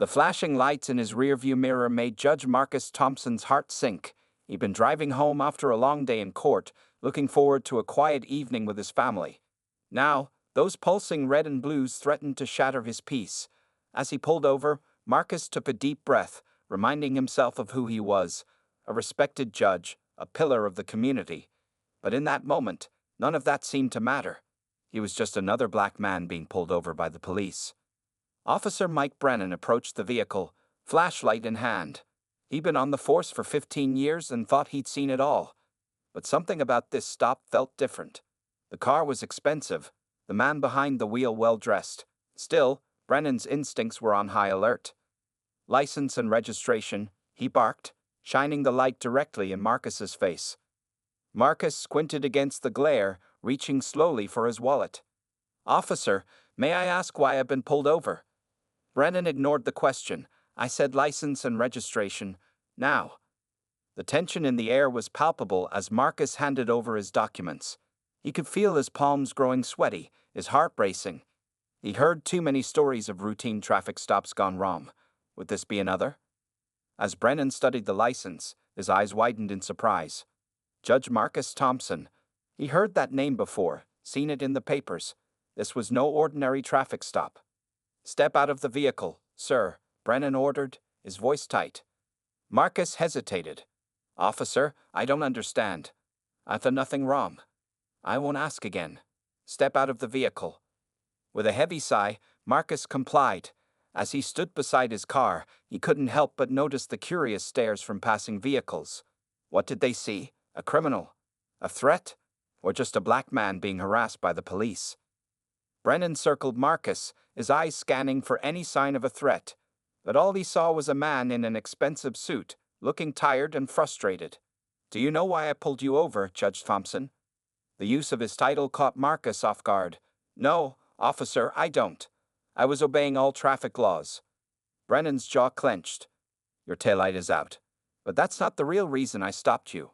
The flashing lights in his rearview mirror made Judge Marcus Thompson's heart sink. He'd been driving home after a long day in court, looking forward to a quiet evening with his family. Now, those pulsing red and blues threatened to shatter his peace. As he pulled over, Marcus took a deep breath, reminding himself of who he was, a respected judge, a pillar of the community. But in that moment, none of that seemed to matter. He was just another black man being pulled over by the police. Officer Mike Brennan approached the vehicle, flashlight in hand. He'd been on the force for 15 years and thought he'd seen it all. But something about this stop felt different. The car was expensive, the man behind the wheel well-dressed. Still, Brennan's instincts were on high alert. "License and registration," he barked, shining the light directly in Marcus's face. Marcus squinted against the glare, reaching slowly for his wallet. "Officer, may I ask why I've been pulled over?" Brennan ignored the question. "I said license and registration. Now." The tension in the air was palpable as Marcus handed over his documents. He could feel his palms growing sweaty, his heart racing. He'd heard too many stories of routine traffic stops gone wrong. Would this be another? As Brennan studied the license, his eyes widened in surprise. Judge Marcus Thompson. He heard that name before, seen it in the papers. This was no ordinary traffic stop. "Step out of the vehicle, sir," Brennan ordered, his voice tight. Marcus hesitated. "Officer, I don't understand. I've done nothing wrong." "I won't ask again. Step out of the vehicle." With a heavy sigh, Marcus complied. As he stood beside his car, he couldn't help but notice the curious stares from passing vehicles. What did they see? A criminal? A threat? Or just a black man being harassed by the police? Brennan circled Marcus, his eyes scanning for any sign of a threat. But all he saw was a man in an expensive suit, looking tired and frustrated. "Do you know why I pulled you over, Judge Thompson?" The use of his title caught Marcus off guard. "No, officer, I don't. I was obeying all traffic laws." Brennan's jaw clenched. "Your taillight is out. But that's not the real reason I stopped you."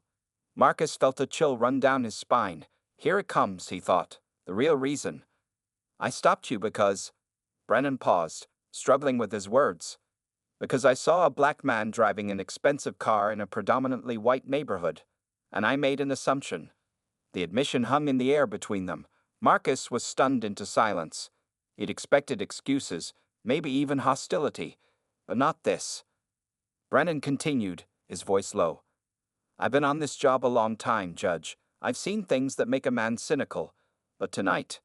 Marcus felt a chill run down his spine. Here it comes, he thought. The real reason. "I stopped you because—" Brennan paused, struggling with his words. "Because I saw a black man driving an expensive car in a predominantly white neighborhood, and I made an assumption." The admission hung in the air between them. Marcus was stunned into silence. He'd expected excuses, maybe even hostility, but not this. Brennan continued, his voice low. "I've been on this job a long time, Judge. I've seen things that make a man cynical. But tonight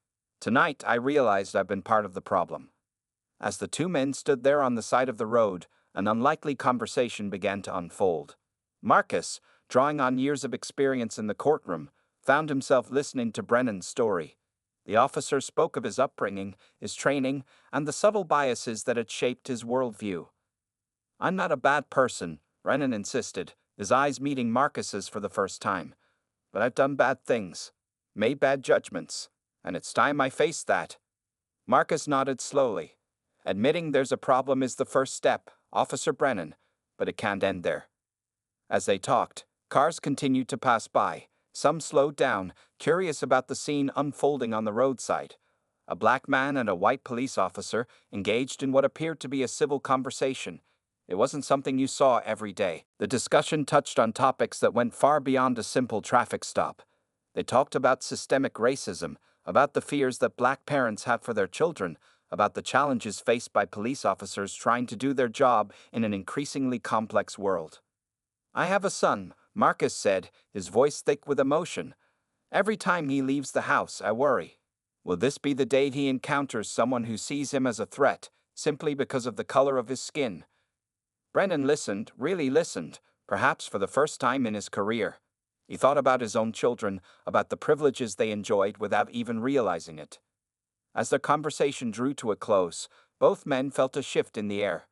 I realized I've been part of the problem." As the two men stood there on the side of the road, an unlikely conversation began to unfold. Marcus, drawing on years of experience in the courtroom, found himself listening to Brennan's story. The officer spoke of his upbringing, his training, and the subtle biases that had shaped his worldview. "I'm not a bad person," Brennan insisted, his eyes meeting Marcus's for the first time. "But I've done bad things, made bad judgments, and it's time I faced that." Marcus nodded slowly. "Admitting there's a problem is the first step, Officer Brennan, but it can't end there." As they talked, cars continued to pass by. Some slowed down, curious about the scene unfolding on the roadside. A black man and a white police officer engaged in what appeared to be a civil conversation. It wasn't something you saw every day. The discussion touched on topics that went far beyond a simple traffic stop. They talked about systemic racism, about the fears that black parents have for their children, about the challenges faced by police officers trying to do their job in an increasingly complex world. "I have a son," Marcus said, his voice thick with emotion. "Every time he leaves the house, I worry. Will this be the day he encounters someone who sees him as a threat, simply because of the color of his skin?" Brennan listened, really listened, perhaps for the first time in his career. He thought about his own children, about the privileges they enjoyed without even realizing it. As their conversation drew to a close, both men felt a shift in the air.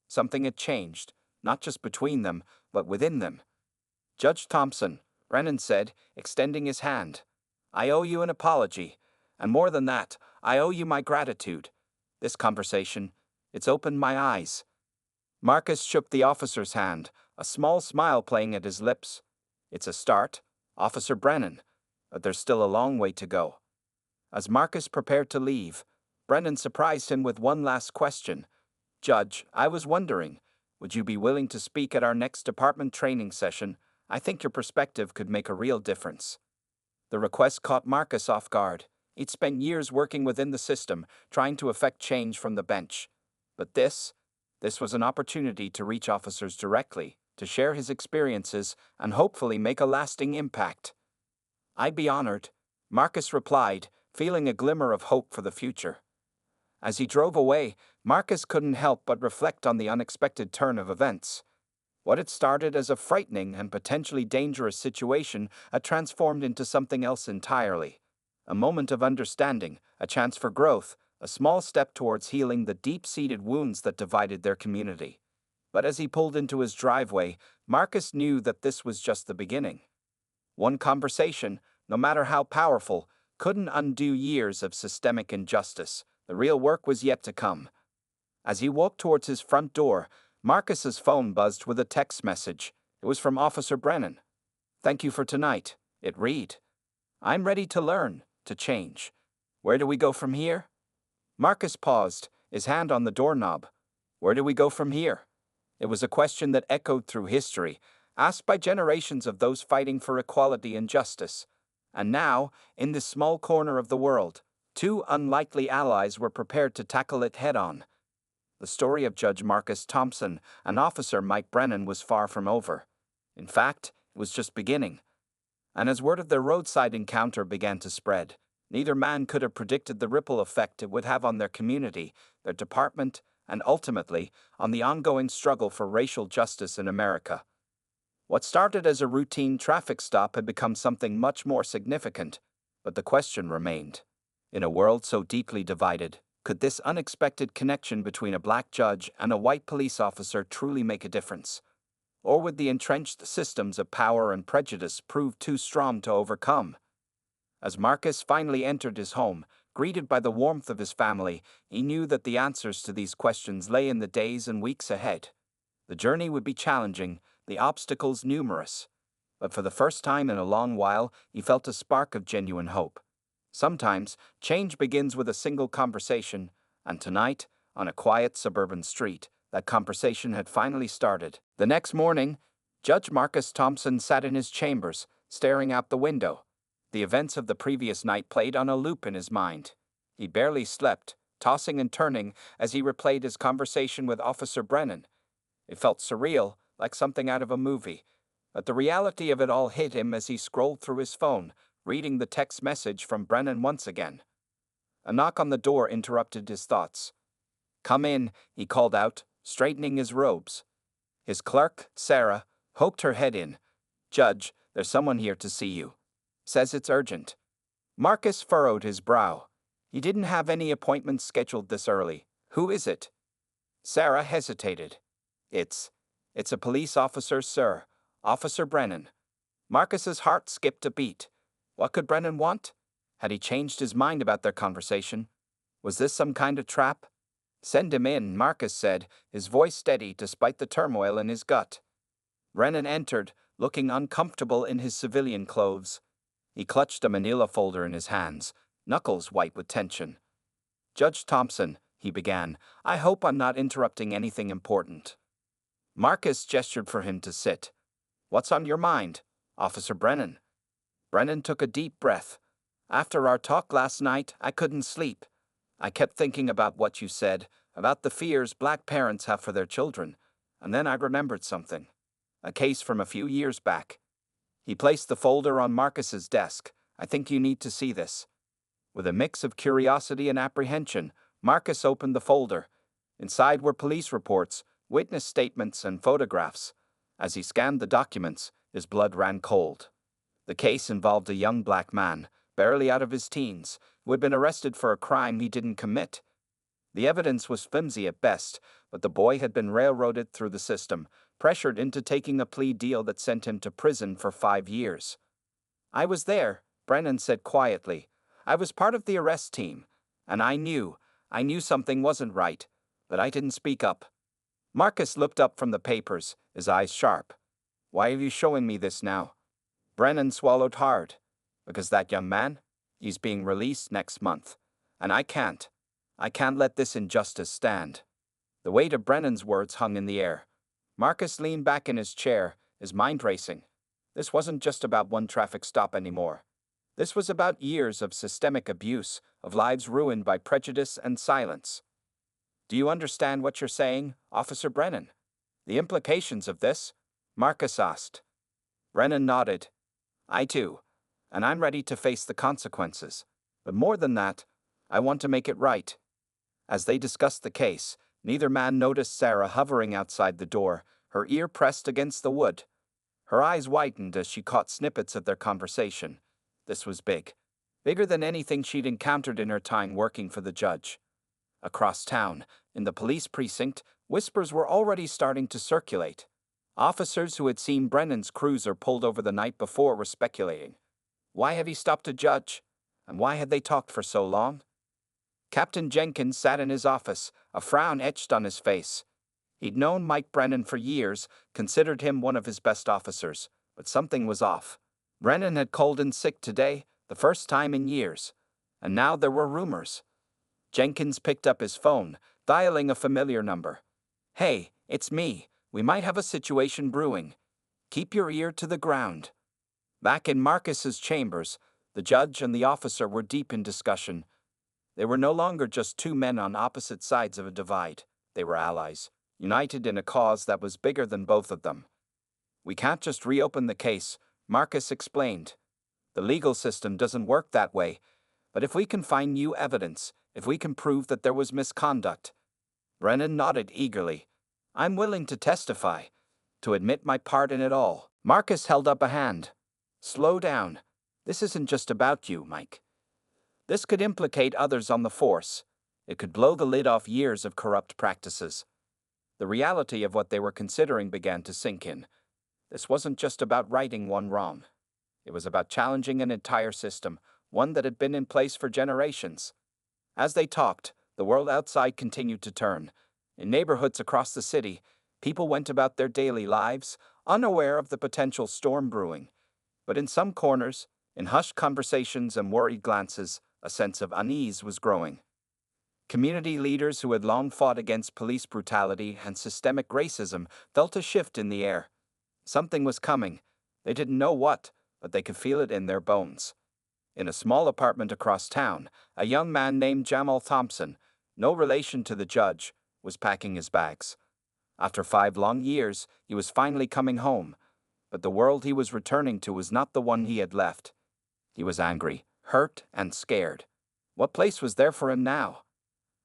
Something had changed, not just between them, but within them. "Judge Thompson," Brennan said, extending his hand. "I owe you an apology, and more than that, I owe you my gratitude. This conversation, it's opened my eyes." Marcus shook the officer's hand, a small smile playing at his lips. "It's a start, Officer Brennan, but there's still a long way to go." As Marcus prepared to leave, Brennan surprised him with one last question. Judge, I was wondering, would you be willing to speak at our next department training session? I think your perspective could make a real difference. The request caught Marcus off guard. He'd spent years working within the system, trying to effect change from the bench. But this was an opportunity to reach officers directly, to share his experiences, and hopefully make a lasting impact. I'd be honored, Marcus replied, feeling a glimmer of hope for the future. As he drove away, Marcus couldn't help but reflect on the unexpected turn of events. What had started as a frightening and potentially dangerous situation had transformed into something else entirely. A moment of understanding, a chance for growth, a small step towards healing the deep-seated wounds that divided their community. But as he pulled into his driveway, Marcus knew that this was just the beginning. One conversation, no matter how powerful, couldn't undo years of systemic injustice. The real work was yet to come. As he walked towards his front door, Marcus's phone buzzed with a text message. It was from Officer Brennan. "Thank you for tonight," it read. "I'm ready to learn, to change. Where do we go from here?" Marcus paused, his hand on the doorknob. Where do we go from here? It was a question that echoed through history, asked by generations of those fighting for equality and justice. And now, in this small corner of the world, two unlikely allies were prepared to tackle it head-on. The story of Judge Marcus Thompson and Officer Mike Brennan was far from over. In fact, it was just beginning. And as word of their roadside encounter began to spread, neither man could have predicted the ripple effect it would have on their community, their department, and ultimately, on the ongoing struggle for racial justice in America. What started as a routine traffic stop had become something much more significant, but the question remained. In a world so deeply divided, could this unexpected connection between a black judge and a white police officer truly make a difference? Or would the entrenched systems of power and prejudice prove too strong to overcome? As Marcus finally entered his home, greeted by the warmth of his family, he knew that the answers to these questions lay in the days and weeks ahead. The journey would be challenging, the obstacles numerous. But for the first time in a long while, he felt a spark of genuine hope. Sometimes, change begins with a single conversation, and tonight, on a quiet suburban street, that conversation had finally started. The next morning, Judge Marcus Thompson sat in his chambers, staring out the window. The events of the previous night played on a loop in his mind. He barely slept, tossing and turning as he replayed his conversation with Officer Brennan. It felt surreal, like something out of a movie, but the reality of it all hit him as he scrolled through his phone, reading the text message from Brennan once again. A knock on the door interrupted his thoughts. "Come in," he called out, straightening his robes. His clerk, Sarah, poked her head in. "Judge, there's someone here to see you. Says it's urgent." Marcus furrowed his brow. He didn't have any appointments scheduled this early. "Who is it?" Sarah hesitated. It's a police officer, sir. Officer Brennan." Marcus's heart skipped a beat. What could Brennan want? Had he changed his mind about their conversation? Was this some kind of trap? "Send him in," Marcus said, his voice steady despite the turmoil in his gut. Brennan entered, looking uncomfortable in his civilian clothes. He clutched a manila folder in his hands, knuckles white with tension. "Judge Thompson," he began, "I hope I'm not interrupting anything important." Marcus gestured for him to sit. "What's on your mind, Officer Brennan?" Brennan took a deep breath. "After our talk last night, I couldn't sleep. I kept thinking about what you said, about the fears black parents have for their children, and then I remembered something. A case from a few years back." He placed the folder on Marcus's desk. "I think you need to see this." With a mix of curiosity and apprehension, Marcus opened the folder. Inside were police reports, witness statements, and photographs. As he scanned the documents, his blood ran cold. The case involved a young black man, barely out of his teens, who had been arrested for a crime he didn't commit. The evidence was flimsy at best, but the boy had been railroaded through the system, pressured into taking a plea deal that sent him to prison for 5 years. "I was there," Brennan said quietly. "I was part of the arrest team, and I knew something wasn't right, but I didn't speak up." Marcus looked up from the papers, his eyes sharp. "Why are you showing me this now?" Brennan swallowed hard. "Because that young man? He's being released next month, and I can't let this injustice stand." The weight of Brennan's words hung in the air. Marcus leaned back in his chair, his mind racing. This wasn't just about one traffic stop anymore. This was about years of systemic abuse, of lives ruined by prejudice and silence. "Do you understand what you're saying, Officer Brennan? The implications of this?" Marcus asked. Brennan nodded. "I do, and I'm ready to face the consequences. But more than that, I want to make it right." As they discussed the case, neither man noticed Sarah hovering outside the door, her ear pressed against the wood. Her eyes widened as she caught snippets of their conversation. This was big. Bigger than anything she'd encountered in her time working for the judge. Across town, in the police precinct, whispers were already starting to circulate. Officers who had seen Brennan's cruiser pulled over the night before were speculating. Why had he stopped a judge? And why had they talked for so long? Captain Jenkins sat in his office, a frown etched on his face. He'd known Mike Brennan for years, considered him one of his best officers, but something was off. Brennan had called in sick today, the first time in years, and now there were rumors. Jenkins picked up his phone, dialing a familiar number. "Hey, it's me. We might have a situation brewing. Keep your ear to the ground." Back in Marcus's chambers, the judge and the officer were deep in discussion. They were no longer just two men on opposite sides of a divide. They were allies, united in a cause that was bigger than both of them. "We can't just reopen the case," Marcus explained. "The legal system doesn't work that way. But if we can find new evidence, if we can prove that there was misconduct..." Brennan nodded eagerly. "I'm willing to testify, to admit my part in it all." Marcus held up a hand. "Slow down. This isn't just about you, Mike. This could implicate others on the force. It could blow the lid off years of corrupt practices." The reality of what they were considering began to sink in. This wasn't just about righting one wrong. It was about challenging an entire system, one that had been in place for generations. As they talked, the world outside continued to turn. In neighborhoods across the city, people went about their daily lives, unaware of the potential storm brewing. But in some corners, in hushed conversations and worried glances, a sense of unease was growing. Community leaders who had long fought against police brutality and systemic racism felt a shift in the air. Something was coming. They didn't know what, but they could feel it in their bones. In a small apartment across town, a young man named Jamal Thompson, no relation to the judge, was packing his bags. After 5 long years, he was finally coming home, but the world he was returning to was not the one he had left. He was angry, hurt, and scared. What place was there for him now?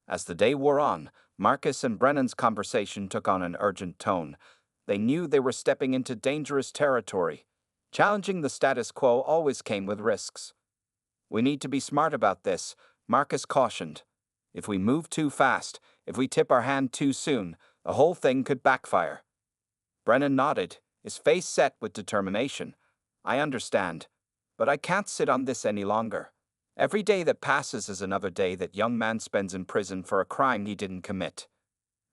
As the day wore on, Marcus and Brennan's conversation took on an urgent tone. They knew they were stepping into dangerous territory. Challenging the status quo always came with risks. "We need to be smart about this," Marcus cautioned. "If we move too fast, if we tip our hand too soon, the whole thing could backfire." Brennan nodded, his face set with determination. "I understand, but I can't sit on this any longer. Every day that passes is another day that young man spends in prison for a crime he didn't commit."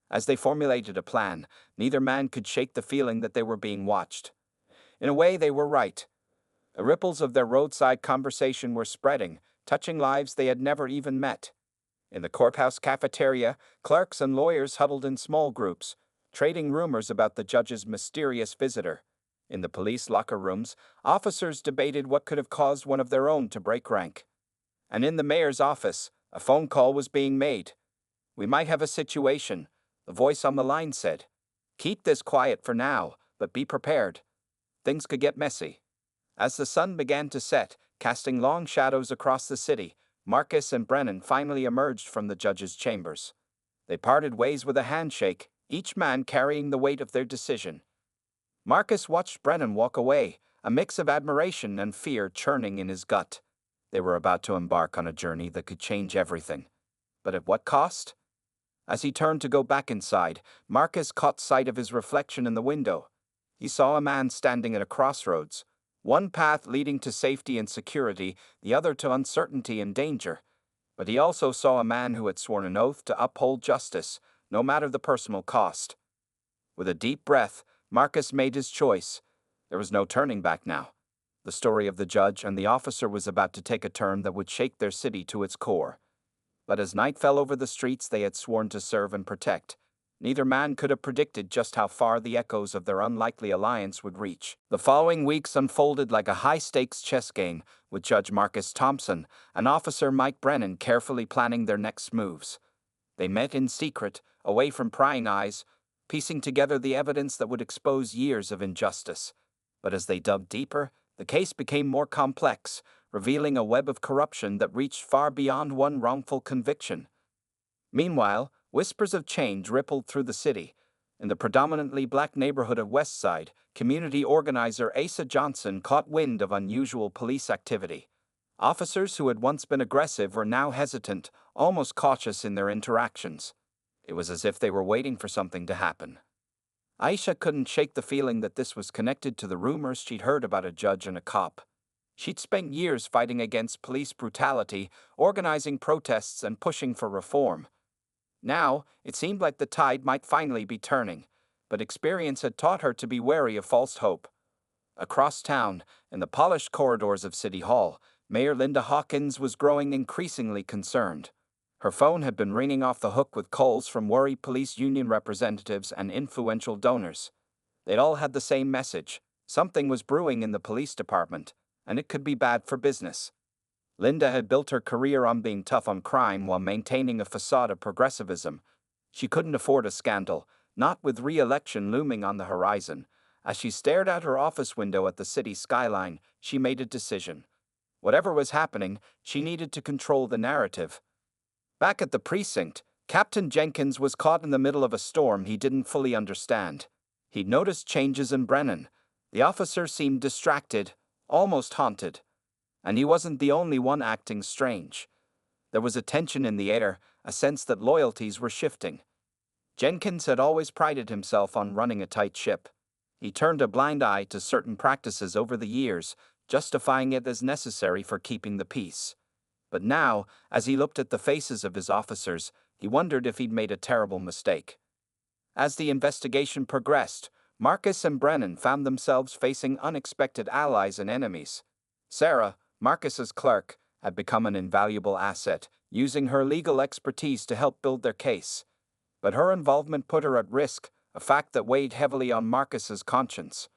As they formulated a plan, neither man could shake the feeling that they were being watched. In a way, they were right. The ripples of their roadside conversation were spreading, touching lives they had never even met. In the courthouse cafeteria, clerks and lawyers huddled in small groups, trading rumors about the judge's mysterious visitor. In the police locker rooms, officers debated what could have caused one of their own to break rank. And in the mayor's office, a phone call was being made. "We might have a situation," the voice on the line said. "Keep this quiet for now, but be prepared. Things could get messy." As the sun began to set, casting long shadows across the city, Marcus and Brennan finally emerged from the judge's chambers. They parted ways with a handshake, each man carrying the weight of their decision. Marcus watched Brennan walk away, a mix of admiration and fear churning in his gut. They were about to embark on a journey that could change everything. But at what cost? As he turned to go back inside, Marcus caught sight of his reflection in the window. He saw a man standing at a crossroads, one path leading to safety and security, the other to uncertainty and danger. But he also saw a man who had sworn an oath to uphold justice, no matter the personal cost. With a deep breath, Marcus made his choice. There was no turning back now. The story of the judge and the officer was about to take a turn that would shake their city to its core. But as night fell over the streets they had sworn to serve and protect, Neither man could have predicted just how far the echoes of their unlikely alliance would reach. The following weeks unfolded like a high-stakes chess game, with Judge Marcus Thompson and Officer Mike Brennan carefully planning their next moves. They met in secret, away from prying eyes, piecing together the evidence that would expose years of injustice. But as they dug deeper, the case became more complex, revealing a web of corruption that reached far beyond one wrongful conviction. Meanwhile, whispers of change rippled through the city. In the predominantly black neighborhood of West Side, community organizer Asa Johnson caught wind of unusual police activity. Officers who had once been aggressive were now hesitant, almost cautious in their interactions. It was as if they were waiting for something to happen. Aisha couldn't shake the feeling that this was connected to the rumors she'd heard about a judge and a cop. She'd spent years fighting against police brutality, organizing protests and pushing for reform. Now, it seemed like the tide might finally be turning, but experience had taught her to be wary of false hope. Across town, in the polished corridors of City Hall, Mayor Linda Hawkins was growing increasingly concerned. Her phone had been ringing off the hook with calls from worried police union representatives and influential donors. They'd all had the same message: something was brewing in the police department, and it could be bad for business. Linda had built her career on being tough on crime while maintaining a facade of progressivism. She couldn't afford a scandal, not with re-election looming on the horizon. As she stared out her office window at the city skyline, she made a decision. Whatever was happening, she needed to control the narrative. Back at the precinct, Captain Jenkins was caught in the middle of a storm he didn't fully understand. He'd noticed changes in Brennan. The officer seemed distracted, almost haunted. And he wasn't the only one acting strange. There was a tension in the air, a sense that loyalties were shifting. Jenkins had always prided himself on running a tight ship. He turned a blind eye to certain practices over the years, justifying it as necessary for keeping the peace. But now, as he looked at the faces of his officers, he wondered if he'd made a terrible mistake. As the investigation progressed, Marcus and Brennan found themselves facing unexpected allies and enemies. Sarah, Marcus's clerk, had become an invaluable asset, using her legal expertise to help build their case. But her involvement put her at risk, a fact that weighed heavily on Marcus's conscience.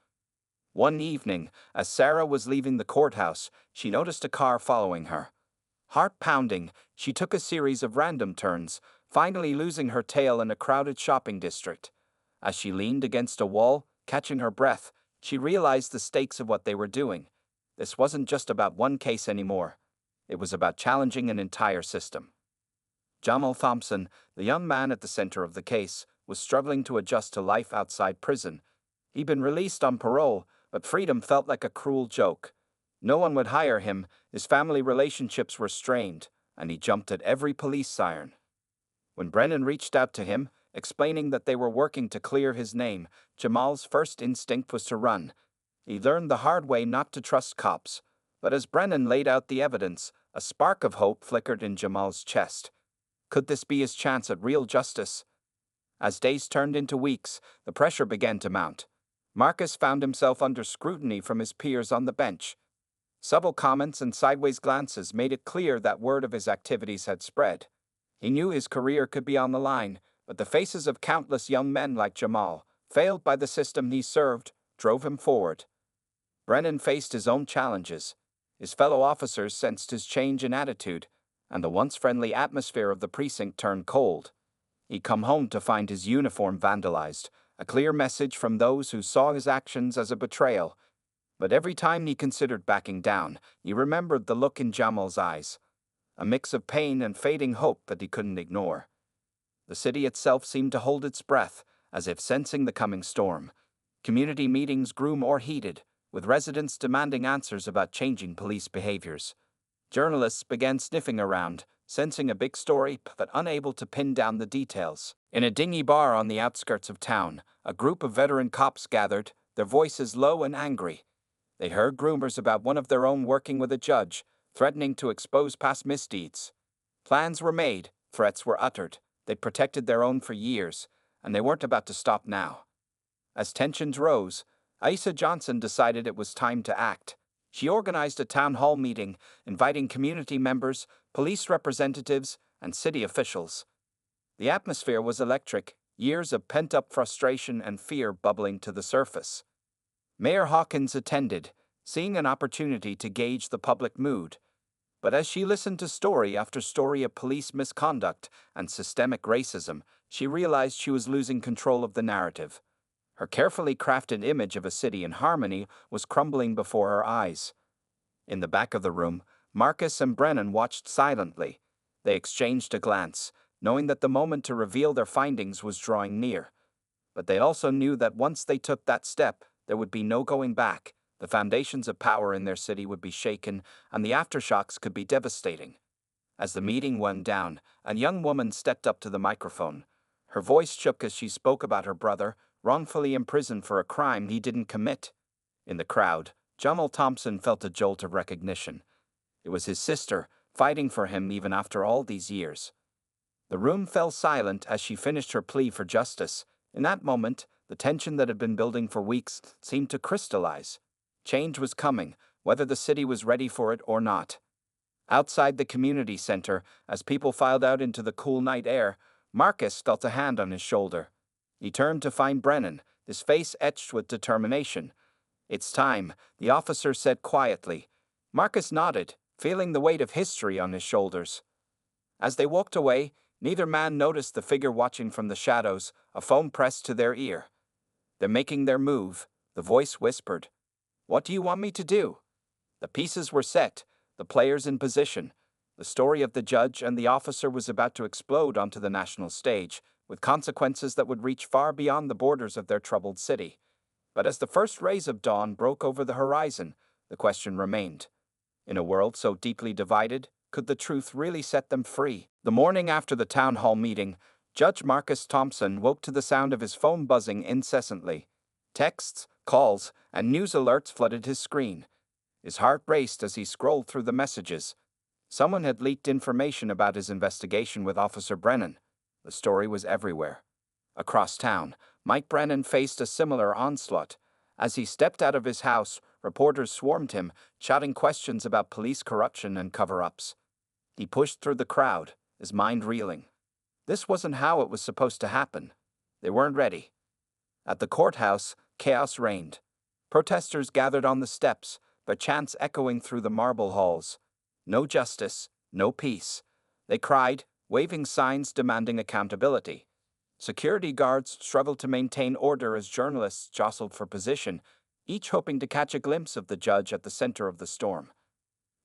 One evening, as Sarah was leaving the courthouse, she noticed a car following her. Heart pounding, she took a series of random turns, finally losing her tail in a crowded shopping district. As she leaned against a wall, catching her breath, she realized the stakes of what they were doing. This wasn't just about one case anymore. It was about challenging an entire system. Jamal Thompson, the young man at the center of the case, was struggling to adjust to life outside prison. He'd been released on parole, but freedom felt like a cruel joke. No one would hire him, his family relationships were strained, and he jumped at every police siren. When Brennan reached out to him, explaining that they were working to clear his name, Jamal's first instinct was to run. He learned the hard way not to trust cops, but as Brennan laid out the evidence, a spark of hope flickered in Jamal's chest. Could this be his chance at real justice? As days turned into weeks, the pressure began to mount. Marcus found himself under scrutiny from his peers on the bench. Subtle comments and sideways glances made it clear that word of his activities had spread. He knew his career could be on the line, but the faces of countless young men like Jamal, failed by the system he served, drove him forward. Brennan faced his own challenges. His fellow officers sensed his change in attitude, and the once friendly atmosphere of the precinct turned cold. He'd come home to find his uniform vandalized, a clear message from those who saw his actions as a betrayal. But every time he considered backing down, he remembered the look in Jamal's eyes, a mix of pain and fading hope that he couldn't ignore. The city itself seemed to hold its breath, as if sensing the coming storm. Community meetings grew more heated, with residents demanding answers about changing police behaviors. Journalists began sniffing around, sensing a big story but unable to pin down the details. In a dingy bar on the outskirts of town, a group of veteran cops gathered, their voices low and angry. They heard rumors about one of their own working with a judge, threatening to expose past misdeeds. Plans were made, threats were uttered. They'd protected their own for years, and they weren't about to stop now. As tensions rose, Asa Johnson decided it was time to act. She organized a town hall meeting, inviting community members, police representatives, and city officials. The atmosphere was electric, years of pent-up frustration and fear bubbling to the surface. Mayor Hawkins attended, seeing an opportunity to gauge the public mood. But as she listened to story after story of police misconduct and systemic racism, she realized she was losing control of the narrative. Her carefully crafted image of a city in harmony was crumbling before her eyes. In the back of the room, Marcus and Brennan watched silently. They exchanged a glance, knowing that the moment to reveal their findings was drawing near. But they also knew that once they took that step, there would be no going back. The foundations of power in their city would be shaken, and the aftershocks could be devastating. As the meeting wound down, a young woman stepped up to the microphone. Her voice shook as she spoke about her brother, wrongfully imprisoned for a crime he didn't commit. In the crowd, Jamal Thompson felt a jolt of recognition. It was his sister, fighting for him even after all these years. The room fell silent as she finished her plea for justice. In that moment, the tension that had been building for weeks seemed to crystallize. Change was coming, whether the city was ready for it or not. Outside the community center, as people filed out into the cool night air, Marcus felt a hand on his shoulder. He turned to find Brennan, his face etched with determination. "It's time," the officer said quietly. Marcus nodded, feeling the weight of history on his shoulders. As they walked away, neither man noticed the figure watching from the shadows, a phone pressed to their ear. "They're making their move," the voice whispered. "What do you want me to do?" The pieces were set, the players in position. The story of the judge and the officer was about to explode onto the national stage, with consequences that would reach far beyond the borders of their troubled city. But as the first rays of dawn broke over the horizon, the question remained. In a world so deeply divided, could the truth really set them free? The morning after the town hall meeting, Judge Marcus Thompson woke to the sound of his phone buzzing incessantly. Texts, calls, and news alerts flooded his screen. His heart raced as he scrolled through the messages. Someone had leaked information about his investigation with Officer Brennan. The story was everywhere. Across town, Mike Brennan faced a similar onslaught. As he stepped out of his house, reporters swarmed him, shouting questions about police corruption and cover-ups. He pushed through the crowd, his mind reeling. This wasn't how it was supposed to happen. They weren't ready. At the courthouse, chaos reigned. Protesters gathered on the steps, their chants echoing through the marble halls. No justice, no peace. They cried, waving signs demanding accountability. Security guards struggled to maintain order as journalists jostled for position, each hoping to catch a glimpse of the judge at the center of the storm.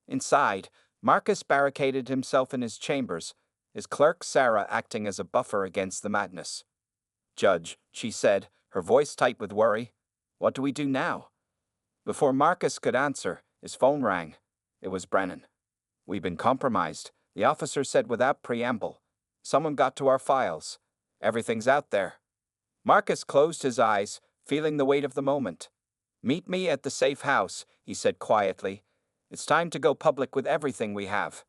Inside, Marcus barricaded himself in his chambers, his clerk Sarah acting as a buffer against the madness. "Judge," she said, her voice tight with worry, "what do we do now?" Before Marcus could answer, his phone rang. It was Brennan. "We've been compromised," the officer said without preamble. "Someone got to our files. Everything's out there." Marcus closed his eyes, feeling the weight of the moment. "Meet me at the safe house," he said quietly. "It's time to go public with everything we have."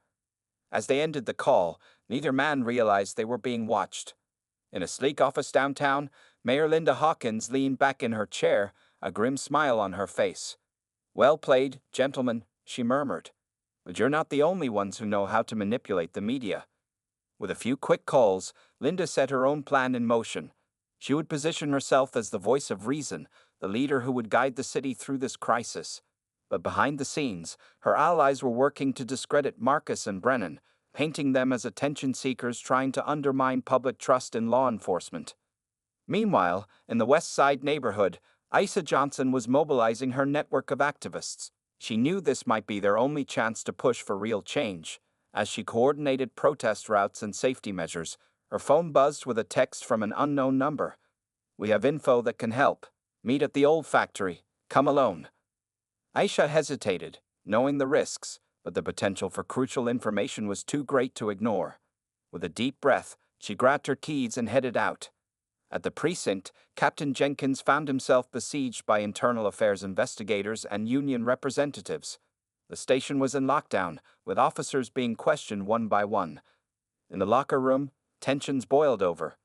As they ended the call, neither man realized they were being watched. In a sleek office downtown, Mayor Linda Hawkins leaned back in her chair, a grim smile on her face. "Well played, gentlemen," she murmured. "But you're not the only ones who know how to manipulate the media." With a few quick calls, Linda set her own plan in motion. She would position herself as the voice of reason, the leader who would guide the city through this crisis. But behind the scenes, her allies were working to discredit Marcus and Brennan, painting them as attention seekers trying to undermine public trust in law enforcement. Meanwhile, in the West Side neighborhood, Isa Johnson was mobilizing her network of activists. She knew this might be their only chance to push for real change. As she coordinated protest routes and safety measures, her phone buzzed with a text from an unknown number. "We have info that can help. Meet at the old factory. Come alone." Aisha hesitated, knowing the risks, but the potential for crucial information was too great to ignore. With a deep breath, she grabbed her keys and headed out. At the precinct, Captain Jenkins found himself besieged by internal affairs investigators and union representatives. The station was in lockdown, with officers being questioned one by one. In the locker room, tensions boiled over.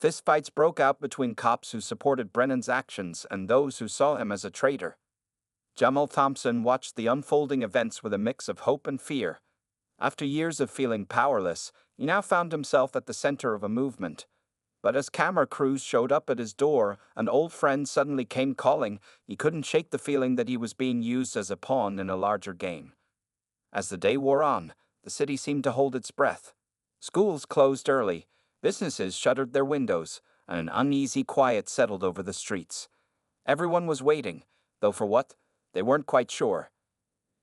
Fistfights broke out between cops who supported Brennan's actions and those who saw him as a traitor. Jamal Thompson watched the unfolding events with a mix of hope and fear. After years of feeling powerless, he now found himself at the center of a movement. But as camera crews showed up at his door, an old friend suddenly came calling. He couldn't shake the feeling that he was being used as a pawn in a larger game. As the day wore on, the city seemed to hold its breath. Schools closed early, businesses shuttered their windows, and an uneasy quiet settled over the streets. Everyone was waiting, though for what, they weren't quite sure.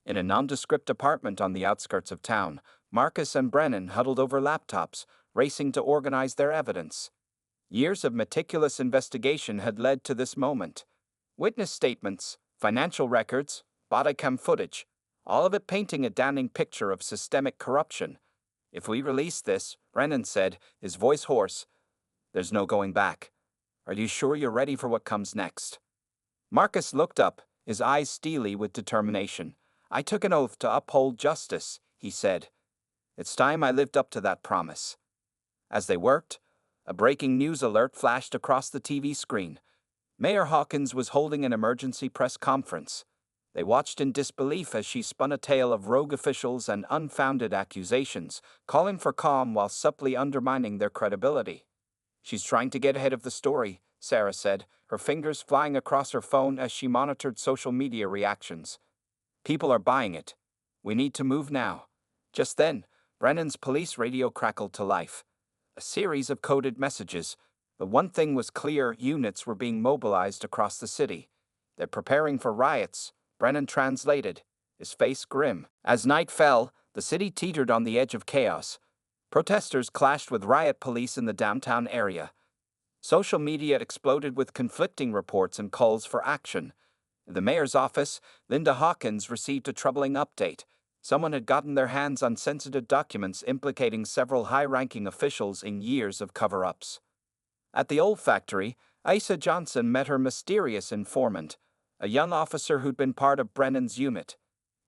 In a nondescript apartment on the outskirts of town, Marcus and Brennan huddled over laptops, racing to organize their evidence. Years of meticulous investigation had led to this moment. Witness statements, financial records, body cam footage, all of it painting a damning picture of systemic corruption. If we release this, Brennan said, his voice hoarse, there's no going back. Are you sure you're ready for what comes next? Marcus looked up, his eyes steely with determination. I took an oath to uphold justice, he said. It's time I lived up to that promise. As they worked, a breaking news alert flashed across the TV screen. Mayor Hawkins was holding an emergency press conference. They watched in disbelief as she spun a tale of rogue officials and unfounded accusations, calling for calm while subtly undermining their credibility. She's trying to get ahead of the story, Sarah said, her fingers flying across her phone as she monitored social media reactions. People are buying it. We need to move now. Just then, Brennan's police radio crackled to life. A series of coded messages. But one thing was clear, units were being mobilized across the city. They're preparing for riots, Brennan translated, his face grim. As night fell, the city teetered on the edge of chaos. Protesters clashed with riot police in the downtown area. Social media exploded with conflicting reports and calls for action. In the mayor's office, Linda Hawkins received a troubling update. Someone had gotten their hands on sensitive documents implicating several high-ranking officials in years of cover-ups. At the old factory, Isa Johnson met her mysterious informant, a young officer who'd been part of Brennan's unit.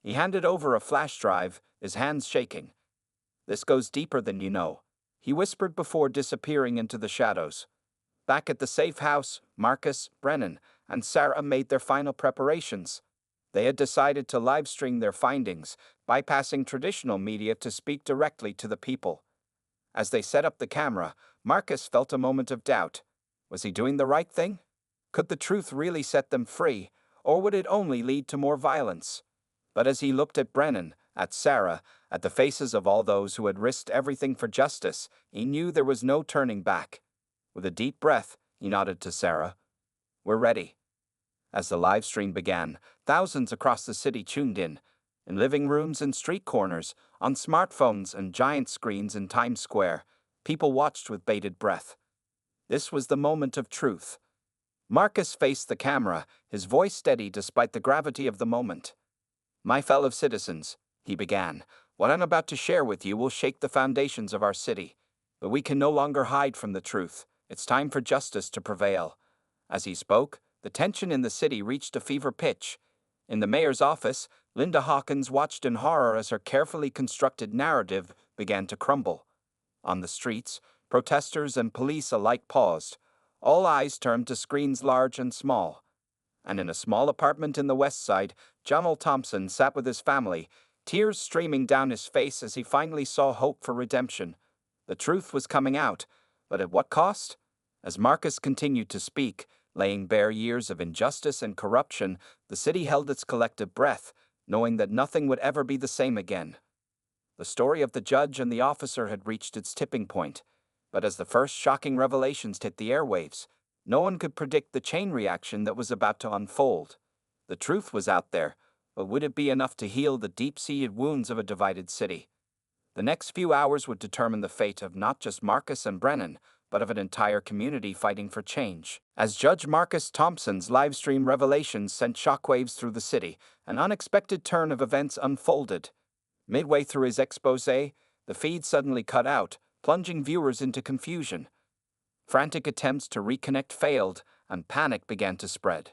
He handed over a flash drive, his hands shaking. This goes deeper than you know, he whispered before disappearing into the shadows. Back at the safe house, Marcus, Brennan, and Sarah made their final preparations. They had decided to live-stream their findings, bypassing traditional media to speak directly to the people. As they set up the camera, Marcus felt a moment of doubt. Was he doing the right thing? Could the truth really set them free, or would it only lead to more violence? But as he looked at Brennan, at Sarah, at the faces of all those who had risked everything for justice, he knew there was no turning back. With a deep breath, he nodded to Sarah. We're ready. As the live stream began, thousands across the city tuned in living rooms and street corners, on smartphones and giant screens in Times Square. People watched with bated breath. This was the moment of truth. Marcus faced the camera, his voice steady despite the gravity of the moment. My fellow citizens, he began, what I'm about to share with you will shake the foundations of our city. But we can no longer hide from the truth. It's time for justice to prevail. As he spoke, the tension in the city reached a fever pitch. In the mayor's office, Linda Hawkins watched in horror as her carefully constructed narrative began to crumble. On the streets, protesters and police alike paused. All eyes turned to screens large and small. And in a small apartment in the West Side, Jamal Thompson sat with his family, tears streaming down his face as he finally saw hope for redemption. The truth was coming out, but at what cost? As Marcus continued to speak, laying bare years of injustice and corruption, the city held its collective breath, knowing that nothing would ever be the same again. The story of the judge and the officer had reached its tipping point, but as the first shocking revelations hit the airwaves, no one could predict the chain reaction that was about to unfold. The truth was out there, but would it be enough to heal the deep-seated wounds of a divided city? The next few hours would determine the fate of not just Marcus and Brennan, but of an entire community fighting for change. As Judge Marcus Thompson's livestream revelations sent shockwaves through the city, an unexpected turn of events unfolded. Midway through his exposé, the feed suddenly cut out, plunging viewers into confusion. Frantic attempts to reconnect failed, and panic began to spread.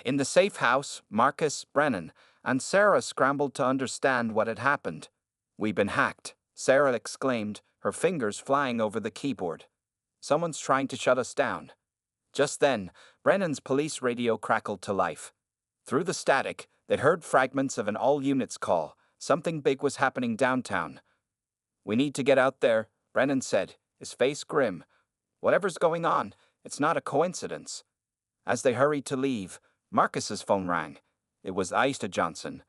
In the safe house, Marcus, Brennan, and Sarah scrambled to understand what had happened. We've been hacked, Sarah exclaimed, her fingers flying over the keyboard. Someone's trying to shut us down. Just then, Brennan's police radio crackled to life. Through the static, they heard fragments of an all-units call. Something big was happening downtown. We need to get out there, Brennan said, his face grim. Whatever's going on, it's not a coincidence. As they hurried to leave, Marcus's phone rang. It was Aisha Johnson.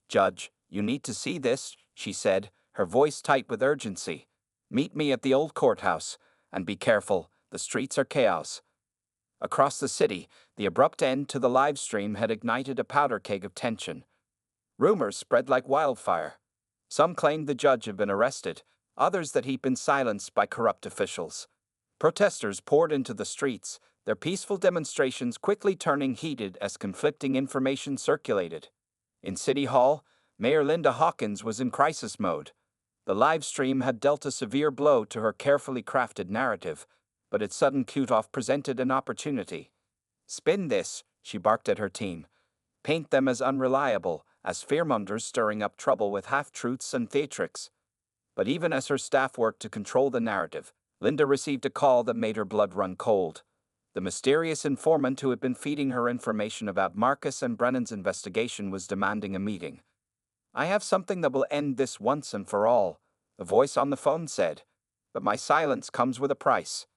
"Judge, you need to see this," she said, her voice tight with urgency. "Meet me at the old courthouse, and be careful, the streets are chaos." Across the city, the abrupt end to the live stream had ignited a powder keg of tension. Rumors spread like wildfire. Some claimed the judge had been arrested, others that he'd been silenced by corrupt officials. Protesters poured into the streets, their peaceful demonstrations quickly turning heated as conflicting information circulated. In City Hall, Mayor Linda Hawkins was in crisis mode. The live stream had dealt a severe blow to her carefully crafted narrative, but its sudden cut-off presented an opportunity. "Spin this," she barked at her team. "Paint them as unreliable, as fearmongers stirring up trouble with half-truths and theatrics." But even as her staff worked to control the narrative, Linda received a call that made her blood run cold. The mysterious informant who had been feeding her information about Marcus and Brennan's investigation was demanding a meeting. "I have something that will end this once and for all," the voice on the phone said, "but my silence comes with a price."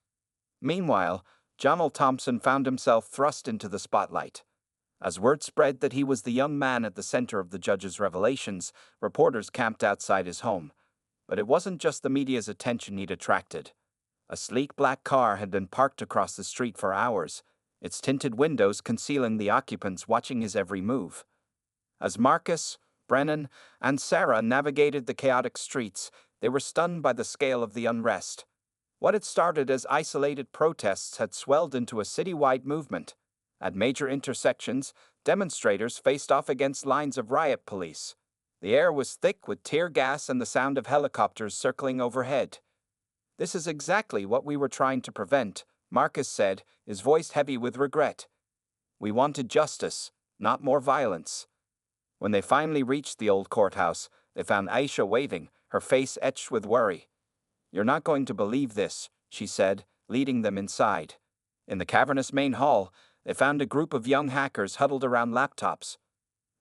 Meanwhile, Jonal Thompson found himself thrust into the spotlight. As word spread that he was the young man at the center of the judge's revelations, reporters camped outside his home. But it wasn't just the media's attention he'd attracted. A sleek black car had been parked across the street for hours, its tinted windows concealing the occupants watching his every move. As Marcus, Brennan, and Sarah navigated the chaotic streets, they were stunned by the scale of the unrest. What had started as isolated protests had swelled into a citywide movement. At major intersections, demonstrators faced off against lines of riot police. The air was thick with tear gas and the sound of helicopters circling overhead. "This is exactly what we were trying to prevent," Marcus said, his voice heavy with regret. "We wanted justice, not more violence." When they finally reached the old courthouse, they found Aisha waving, her face etched with worry. "You're not going to believe this," she said, leading them inside. In the cavernous main hall, they found a group of young hackers huddled around laptops.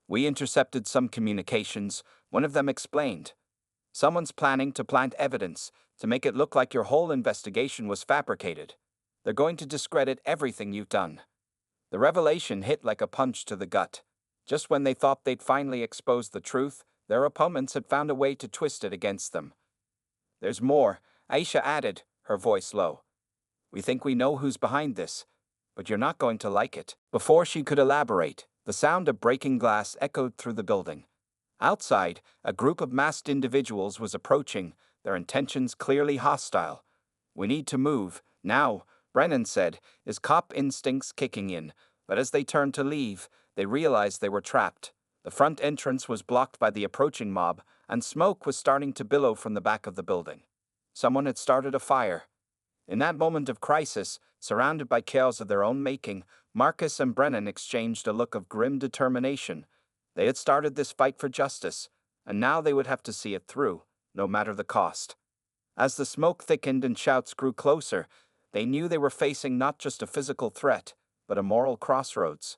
"We intercepted some communications," one of them explained. "Someone's planning to plant evidence, to make it look like your whole investigation was fabricated. They're going to discredit everything you've done." The revelation hit like a punch to the gut. Just when they thought they'd finally exposed the truth, their opponents had found a way to twist it against them. "There's more," Aisha added, her voice low. "We think we know who's behind this, but you're not going to like it." Before she could elaborate, the sound of breaking glass echoed through the building. Outside, a group of masked individuals was approaching, their intentions clearly hostile. "We need to move, now," Brennan said, his cop instincts kicking in, but as they turned to leave, they realized they were trapped. The front entrance was blocked by the approaching mob, and smoke was starting to billow from the back of the building. Someone had started a fire. In that moment of crisis, surrounded by chaos of their own making, Marcus and Brennan exchanged a look of grim determination. They had started this fight for justice, and now they would have to see it through, no matter the cost. As the smoke thickened and shouts grew closer, they knew they were facing not just a physical threat, but a moral crossroads.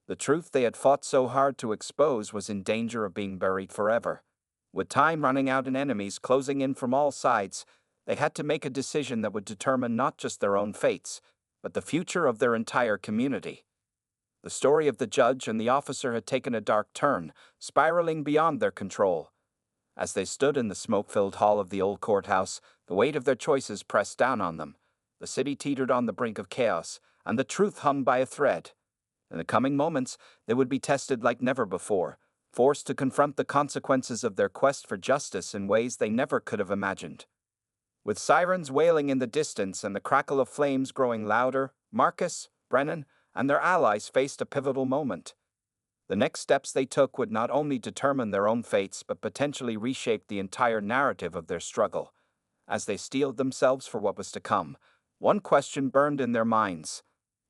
The truth they had fought so hard to expose was in danger of being buried forever. With time running out and enemies closing in from all sides, they had to make a decision that would determine not just their own fates, but the future of their entire community. The story of the judge and the officer had taken a dark turn, spiraling beyond their control. As they stood in the smoke-filled hall of the old courthouse, the weight of their choices pressed down on them. The city teetered on the brink of chaos, and the truth hung by a thread. In the coming moments, they would be tested like never before, forced to confront the consequences of their quest for justice in ways they never could have imagined. With sirens wailing in the distance and the crackle of flames growing louder, Marcus, Brennan, and their allies faced a pivotal moment. The next steps they took would not only determine their own fates but potentially reshape the entire narrative of their struggle. As they steeled themselves for what was to come, one question burned in their minds.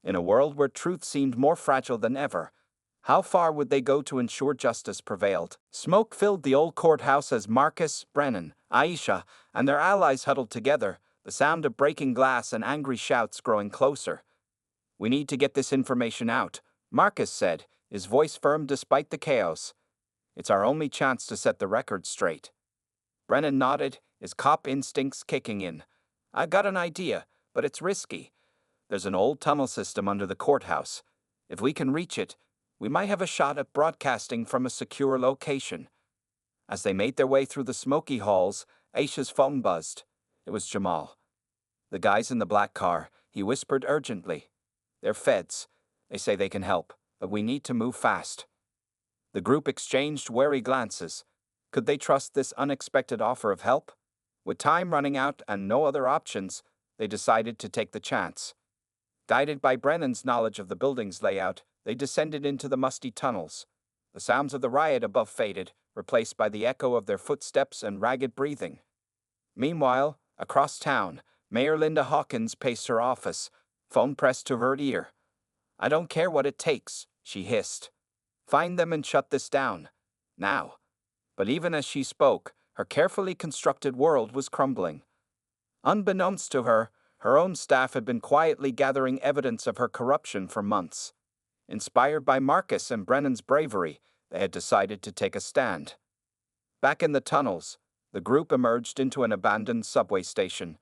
In a world where truth seemed more fragile than ever, how far would they go to ensure justice prevailed? Smoke filled the old courthouse as Marcus, Brennan, Aisha, and their allies huddled together, the sound of breaking glass and angry shouts growing closer. "We need to get this information out," Marcus said, his voice firm despite the chaos. "It's our only chance to set the record straight." Brennan nodded, his cop instincts kicking in. "I've got an idea. but it's risky. There's an old tunnel system under the courthouse. If we can reach it, we might have a shot at broadcasting from a secure location." As they made their way through the smoky halls, Aisha's phone buzzed. It was Jamal. "The guys in the black car," he whispered urgently. "They're feds. They say they can help, but we need to move fast." The group exchanged wary glances. Could they trust this unexpected offer of help? With time running out and no other options, they decided to take the chance. Guided by Brennan's knowledge of the building's layout, they descended into the musty tunnels. The sounds of the riot above faded, replaced by the echo of their footsteps and ragged breathing. Meanwhile, across town, Mayor Linda Hawkins paced her office, phone pressed to her ear. "I don't care what it takes," she hissed. "Find them and shut this down. Now." But even as she spoke, her carefully constructed world was crumbling. Unbeknownst to her, her own staff had been quietly gathering evidence of her corruption for months. Inspired by Marcus and Brennan's bravery, they had decided to take a stand. Back in the tunnels, the group emerged into an abandoned subway station.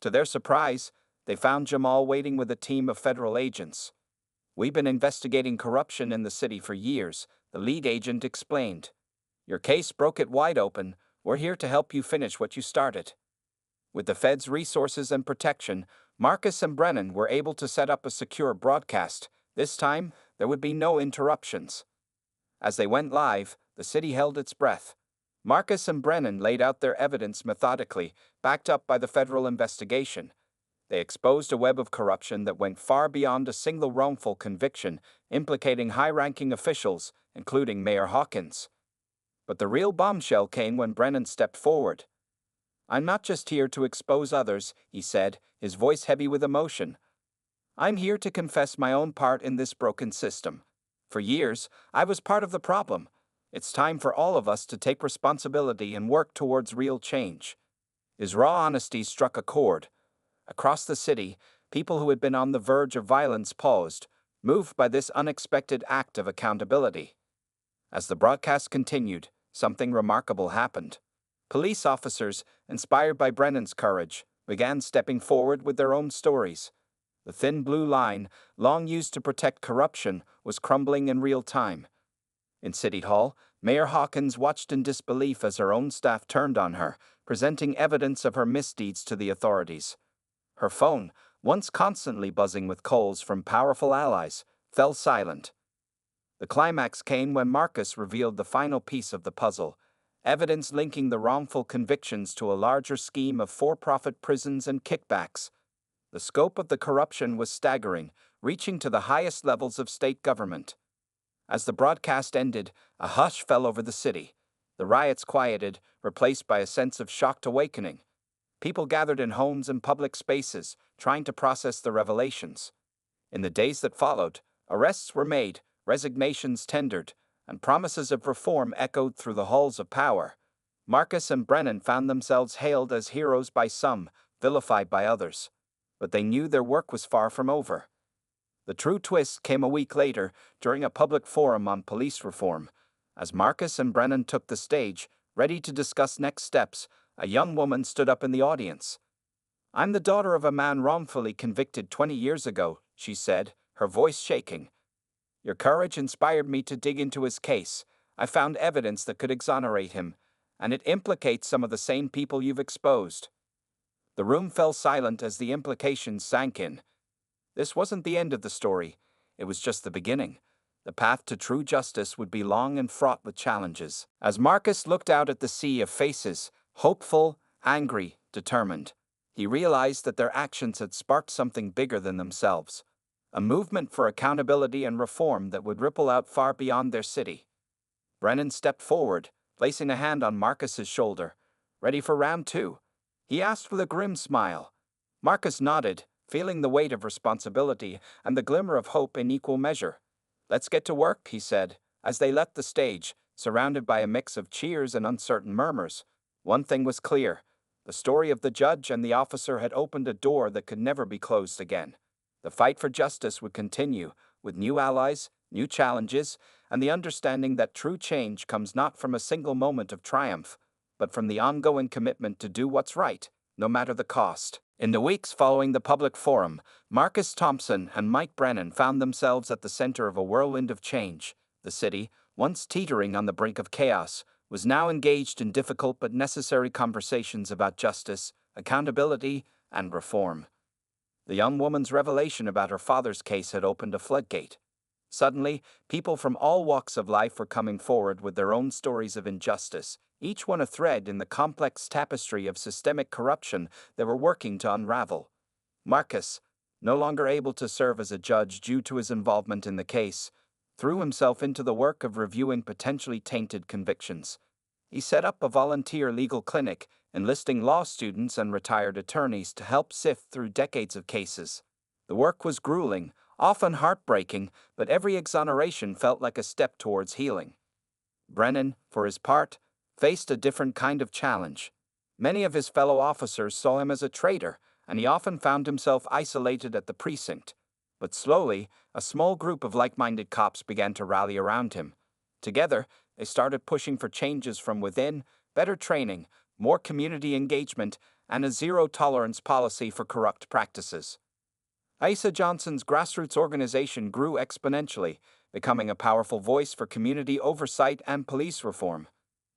To their surprise, they found Jamal waiting with a team of federal agents. "We've been investigating corruption in the city for years," the lead agent explained. "Your case broke it wide open. We're here to help you finish what you started." With the Fed's resources and protection, Marcus and Brennan were able to set up a secure broadcast. This time, there would be no interruptions. As they went live, the city held its breath. Marcus and Brennan laid out their evidence methodically, backed up by the federal investigation. They exposed a web of corruption that went far beyond a single wrongful conviction, implicating high-ranking officials, including Mayor Hawkins. But the real bombshell came when Brennan stepped forward. "I'm not just here to expose others," he said, his voice heavy with emotion. "I'm here to confess my own part in this broken system. For years, I was part of the problem. It's time for all of us to take responsibility and work towards real change." His raw honesty struck a chord. Across the city, people who had been on the verge of violence paused, moved by this unexpected act of accountability. As the broadcast continued, something remarkable happened. Police officers, inspired by Brennan's courage, began stepping forward with their own stories. The thin blue line, long used to protect corruption, was crumbling in real time. In City Hall, Mayor Hawkins watched in disbelief as her own staff turned on her, presenting evidence of her misdeeds to the authorities. Her phone, once constantly buzzing with calls from powerful allies, fell silent. The climax came when Marcus revealed the final piece of the puzzle, evidence linking the wrongful convictions to a larger scheme of for-profit prisons and kickbacks. The scope of the corruption was staggering, reaching to the highest levels of state government. As the broadcast ended, a hush fell over the city. The riots quieted, replaced by a sense of shocked awakening. People gathered in homes and public spaces, trying to process the revelations. In the days that followed, arrests were made, resignations tendered, and promises of reform echoed through the halls of power. Marcus and Brennan found themselves hailed as heroes by some, vilified by others. But they knew their work was far from over. The true twist came a week later, during a public forum on police reform. As Marcus and Brennan took the stage, ready to discuss next steps, a young woman stood up in the audience. "I'm the daughter of a man wrongfully convicted 20 years ago," she said, her voice shaking. "Your courage inspired me to dig into his case. I found evidence that could exonerate him, and it implicates some of the same people you've exposed." The room fell silent as the implications sank in. This wasn't the end of the story. It was just the beginning. The path to true justice would be long and fraught with challenges. As Marcus looked out at the sea of faces, hopeful, angry, determined, he realized that their actions had sparked something bigger than themselves. A movement for accountability and reform that would ripple out far beyond their city. Brennan stepped forward, placing a hand on Marcus's shoulder. "Ready for round 2? He asked with a grim smile. Marcus nodded, feeling the weight of responsibility and the glimmer of hope in equal measure. "Let's get to work," he said, as they left the stage, surrounded by a mix of cheers and uncertain murmurs. One thing was clear. The story of the judge and the officer had opened a door that could never be closed again. The fight for justice would continue, with new allies, new challenges, and the understanding that true change comes not from a single moment of triumph, but from the ongoing commitment to do what's right, no matter the cost. In the weeks following the public forum, Marcus Thompson and Mike Brennan found themselves at the center of a whirlwind of change. The city, once teetering on the brink of chaos, was now engaged in difficult but necessary conversations about justice, accountability, and reform. The young woman's revelation about her father's case had opened a floodgate. Suddenly, people from all walks of life were coming forward with their own stories of injustice, each one a thread in the complex tapestry of systemic corruption they were working to unravel. Marcus, no longer able to serve as a judge due to his involvement in the case, threw himself into the work of reviewing potentially tainted convictions. He set up a volunteer legal clinic, enlisting law students and retired attorneys to help sift through decades of cases. The work was grueling, often heartbreaking, but every exoneration felt like a step towards healing. Brennan, for his part, faced a different kind of challenge. Many of his fellow officers saw him as a traitor, and he often found himself isolated at the precinct. But slowly, a small group of like-minded cops began to rally around him. Together, they started pushing for changes from within, better training, more community engagement, and a zero-tolerance policy for corrupt practices. Isa Johnson's grassroots organization grew exponentially, becoming a powerful voice for community oversight and police reform.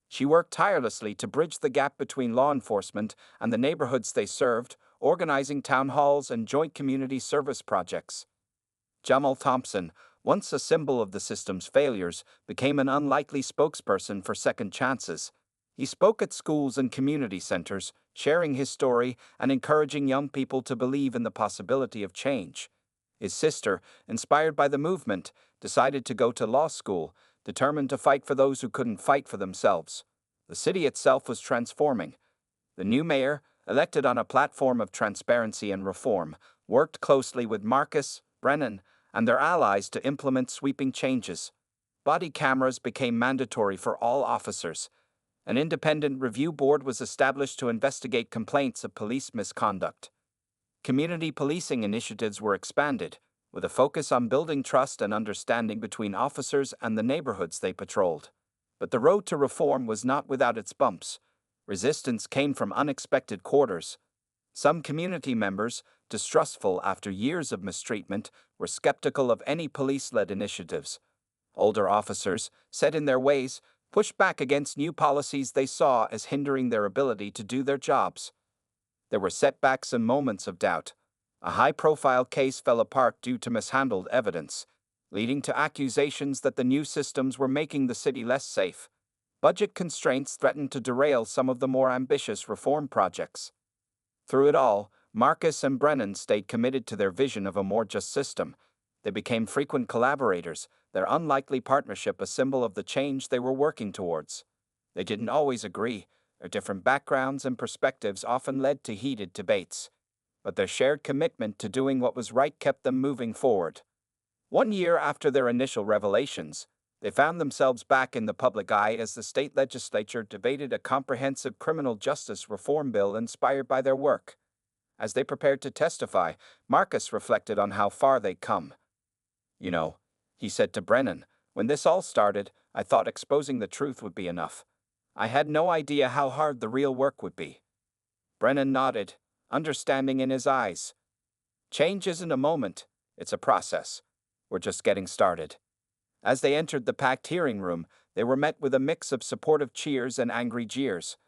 She worked tirelessly to bridge the gap between law enforcement and the neighborhoods they served, organizing town halls and joint community service projects. Jamal Thompson, once a symbol of the system's failures, became an unlikely spokesperson for second chances. He spoke at schools and community centers, sharing his story and encouraging young people to believe in the possibility of change. His sister, inspired by the movement, decided to go to law school, determined to fight for those who couldn't fight for themselves. The city itself was transforming. The new mayor, elected on a platform of transparency and reform, worked closely with Marcus, Brennan, and their allies to implement sweeping changes. Body cameras became mandatory for all officers. An independent review board was established to investigate complaints of police misconduct. Community policing initiatives were expanded, with a focus on building trust and understanding between officers and the neighborhoods they patrolled. But the road to reform was not without its bumps. Resistance came from unexpected quarters. Some community members, distrustful after years of mistreatment, were skeptical of any police-led initiatives. Older officers, set in their ways, pushed back against new policies they saw as hindering their ability to do their jobs. There were setbacks and moments of doubt. A high-profile case fell apart due to mishandled evidence, leading to accusations that the new systems were making the city less safe. Budget constraints threatened to derail some of the more ambitious reform projects. Through it all, Marcus and Brennan stayed committed to their vision of a more just system. They became frequent collaborators, their unlikely partnership a symbol of the change they were working towards. They didn't always agree. Their different backgrounds and perspectives often led to heated debates. But their shared commitment to doing what was right kept them moving forward. 1 year after their initial revelations, they found themselves back in the public eye as the state legislature debated a comprehensive criminal justice reform bill inspired by their work. As they prepared to testify, Marcus reflected on how far they'd come. "You know," he said to Brennan, "when this all started, I thought exposing the truth would be enough. I had no idea how hard the real work would be." Brennan nodded, understanding in his eyes. "Change isn't a moment, it's a process. We're just getting started." As they entered the packed hearing room, they were met with a mix of supportive cheers and angry jeers.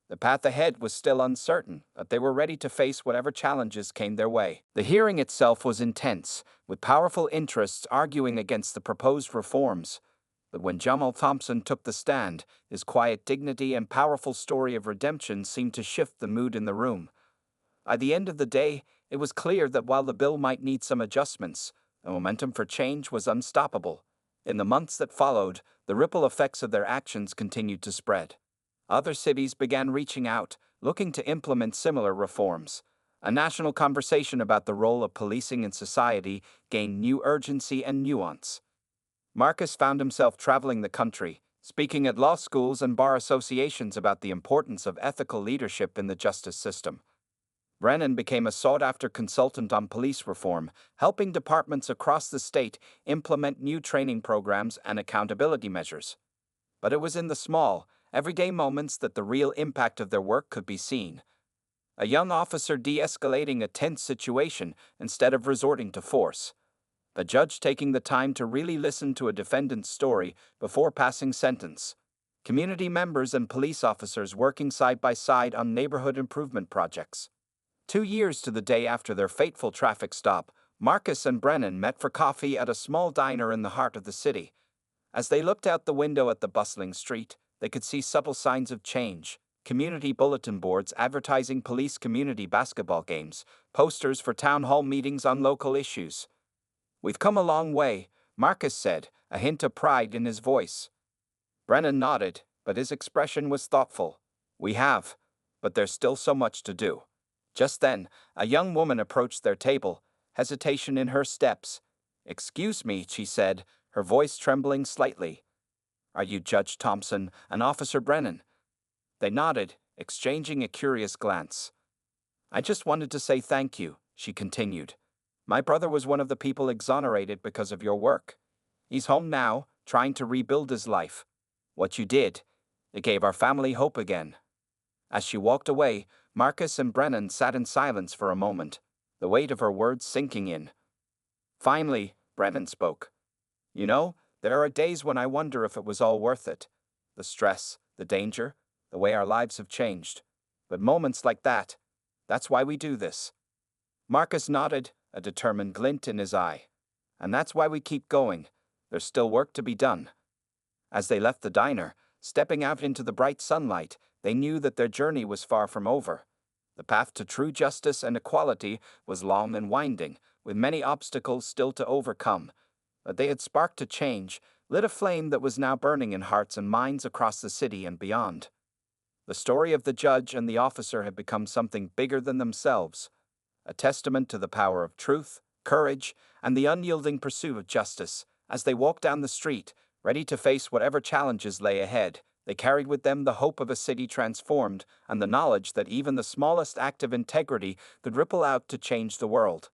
The path ahead was still uncertain, but they were ready to face whatever challenges came their way. The hearing itself was intense, with powerful interests arguing against the proposed reforms. But when Jamal Thompson took the stand, his quiet dignity and powerful story of redemption seemed to shift the mood in the room. By the end of the day, it was clear that while the bill might need some adjustments, the momentum for change was unstoppable. In the months that followed, the ripple effects of their actions continued to spread. Other cities began reaching out, looking to implement similar reforms. A national conversation about the role of policing in society gained new urgency and nuance. Marcus found himself traveling the country, speaking at law schools and bar associations about the importance of ethical leadership in the justice system. Brennan became a sought-after consultant on police reform, helping departments across the state implement new training programs and accountability measures. But it was in the small, everyday moments that the real impact of their work could be seen. A young officer de-escalating a tense situation instead of resorting to force. The judge taking the time to really listen to a defendant's story before passing sentence. Community members and police officers working side by side on neighborhood improvement projects. 2 years to the day after their fateful traffic stop, Marcus and Brennan met for coffee at a small diner in the heart of the city. As they looked out the window at the bustling street, they could see subtle signs of change. Community bulletin boards advertising police community basketball games, posters for town hall meetings on local issues. "We've come a long way," Marcus said, a hint of pride in his voice. Brennan nodded, but his expression was thoughtful. "We have, but there's still so much to do." Just then, a young woman approached their table, hesitation in her steps. "Excuse me," she said, her voice trembling slightly. "Are you Judge Thompson and Officer Brennan?" They nodded, exchanging a curious glance. "I just wanted to say thank you," she continued. "My brother was one of the people exonerated because of your work. He's home now, trying to rebuild his life. What you did, it gave our family hope again." As she walked away, Marcus and Brennan sat in silence for a moment, the weight of her words sinking in. Finally, Brennan spoke. "You know, there are days when I wonder if it was all worth it. The stress, the danger, the way our lives have changed. But moments like that, that's why we do this." Marcus nodded, a determined glint in his eye. "And that's why we keep going. There's still work to be done." As they left the diner, stepping out into the bright sunlight, they knew that their journey was far from over. The path to true justice and equality was long and winding, with many obstacles still to overcome. But they had sparked a change, lit a flame that was now burning in hearts and minds across the city and beyond. The story of the judge and the officer had become something bigger than themselves, a testament to the power of truth, courage, and the unyielding pursuit of justice. As they walked down the street, ready to face whatever challenges lay ahead, they carried with them the hope of a city transformed and the knowledge that even the smallest act of integrity could ripple out to change the world.